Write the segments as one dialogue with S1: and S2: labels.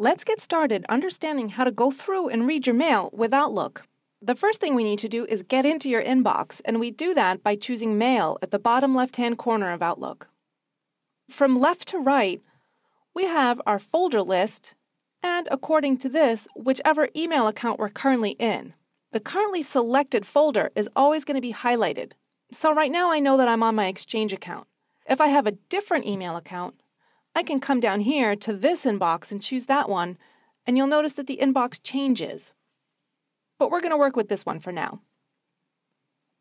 S1: Let's get started understanding how to go through and read your mail with Outlook. The first thing we need to do is get into your inbox, and we do that by choosing Mail at the bottom left-hand corner of Outlook. From left to right, we have our folder list, and according to this, whichever email account we're currently in. The currently selected folder is always going to be highlighted. So right now I know that I'm on my Exchange account. If I have a different email account, I can come down here to this inbox and choose that one, and you'll notice that the inbox changes. But we're going to work with this one for now.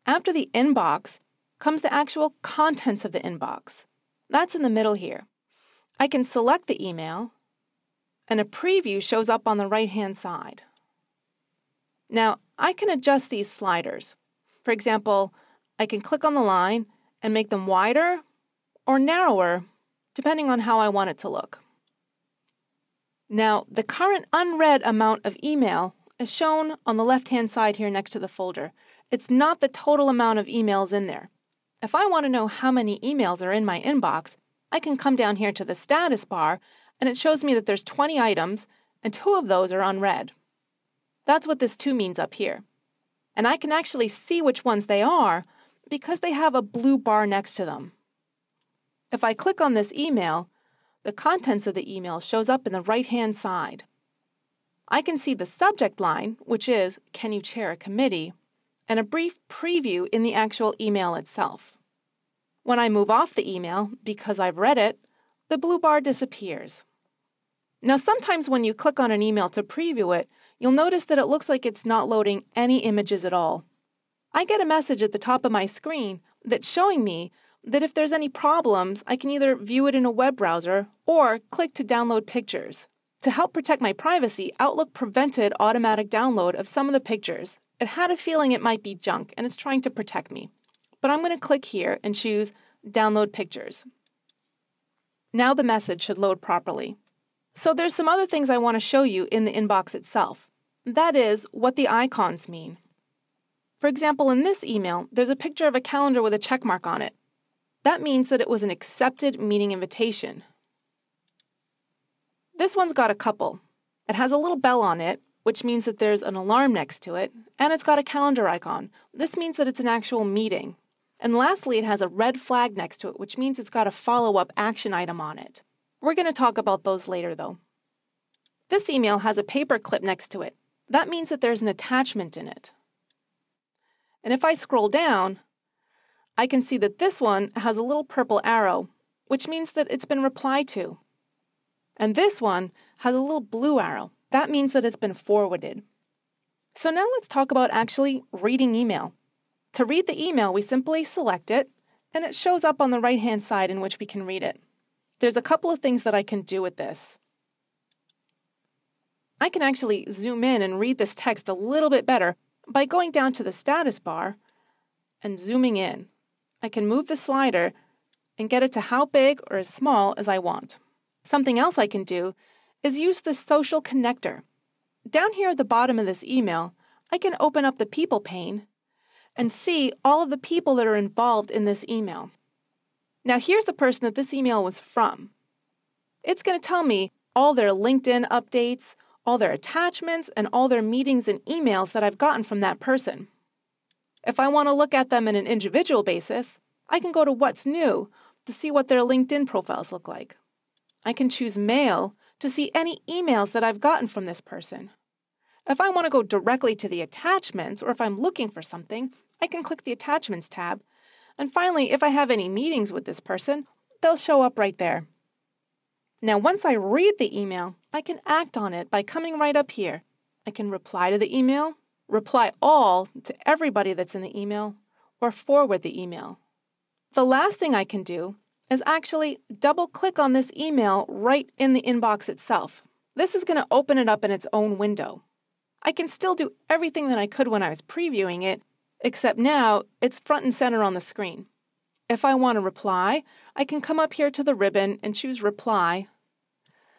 S1: After the inbox comes the actual contents of the inbox. That's in the middle here. I can select the email, and a preview shows up on the right-hand side. Now, I can adjust these sliders. For example, I can click on the line and make them wider or narrower, depending on how I want it to look. Now, the current unread amount of email is shown on the left-hand side here next to the folder. It's not the total amount of emails in there. If I want to know how many emails are in my inbox, I can come down here to the status bar, and it shows me that there's 20 items, and 2 of those are unread. That's what this 2 means up here. And I can actually see which ones they are because they have a blue bar next to them. If I click on this email, the contents of the email shows up in the right-hand side. I can see the subject line, which is, "Can you chair a committee?" and a brief preview in the actual email itself. When I move off the email, because I've read it, the blue bar disappears. Now, sometimes when you click on an email to preview it, you'll notice that it looks like it's not loading any images at all. I get a message at the top of my screen that's showing me that if there's any problems, I can either view it in a web browser or click to download pictures. To help protect my privacy, Outlook prevented automatic download of some of the pictures. It had a feeling it might be junk, and it's trying to protect me. But I'm going to click here and choose Download Pictures. Now the message should load properly. So there's some other things I want to show you in the inbox itself. That is what the icons mean. For example, in this email, there's a picture of a calendar with a check mark on it. That means that it was an accepted meeting invitation. This one's got a couple. It has a little bell on it, which means that there's an alarm next to it, and it's got a calendar icon. This means that it's an actual meeting. And lastly, it has a red flag next to it, which means it's got a follow-up action item on it. We're going to talk about those later, though. This email has a paper clip next to it. That means that there's an attachment in it. And if I scroll down, I can see that this one has a little purple arrow, which means that it's been replied to. And this one has a little blue arrow. That means that it's been forwarded. So now let's talk about actually reading email. To read the email, we simply select it, and it shows up on the right-hand side in which we can read it. There's a couple of things that I can do with this. I can actually zoom in and read this text a little bit better by going down to the status bar and zooming in. I can move the slider and get it to how big or as small as I want. Something else I can do is use the social connector. Down here at the bottom of this email, I can open up the people pane and see all of the people that are involved in this email. Now here's the person that this email was from. It's going to tell me all their LinkedIn updates, all their attachments, and all their meetings and emails that I've gotten from that person. If I want to look at them on an individual basis, I can go to What's New to see what their LinkedIn profiles look like. I can choose Mail to see any emails that I've gotten from this person. If I want to go directly to the attachments, or if I'm looking for something, I can click the Attachments tab. And finally, if I have any meetings with this person, they'll show up right there. Now, once I read the email, I can act on it by coming right up here. I can reply to the email, reply all to everybody that's in the email, or forward the email. The last thing I can do is actually double-click on this email right in the inbox itself. This is going to open it up in its own window. I can still do everything that I could when I was previewing it, except now it's front and center on the screen. If I want to reply, I can come up here to the ribbon and choose Reply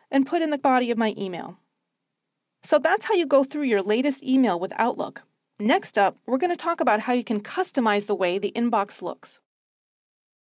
S1: and put in the body of my email. So that's how you go through your latest email with Outlook. Next up, we're going to talk about how you can customize the way the inbox looks.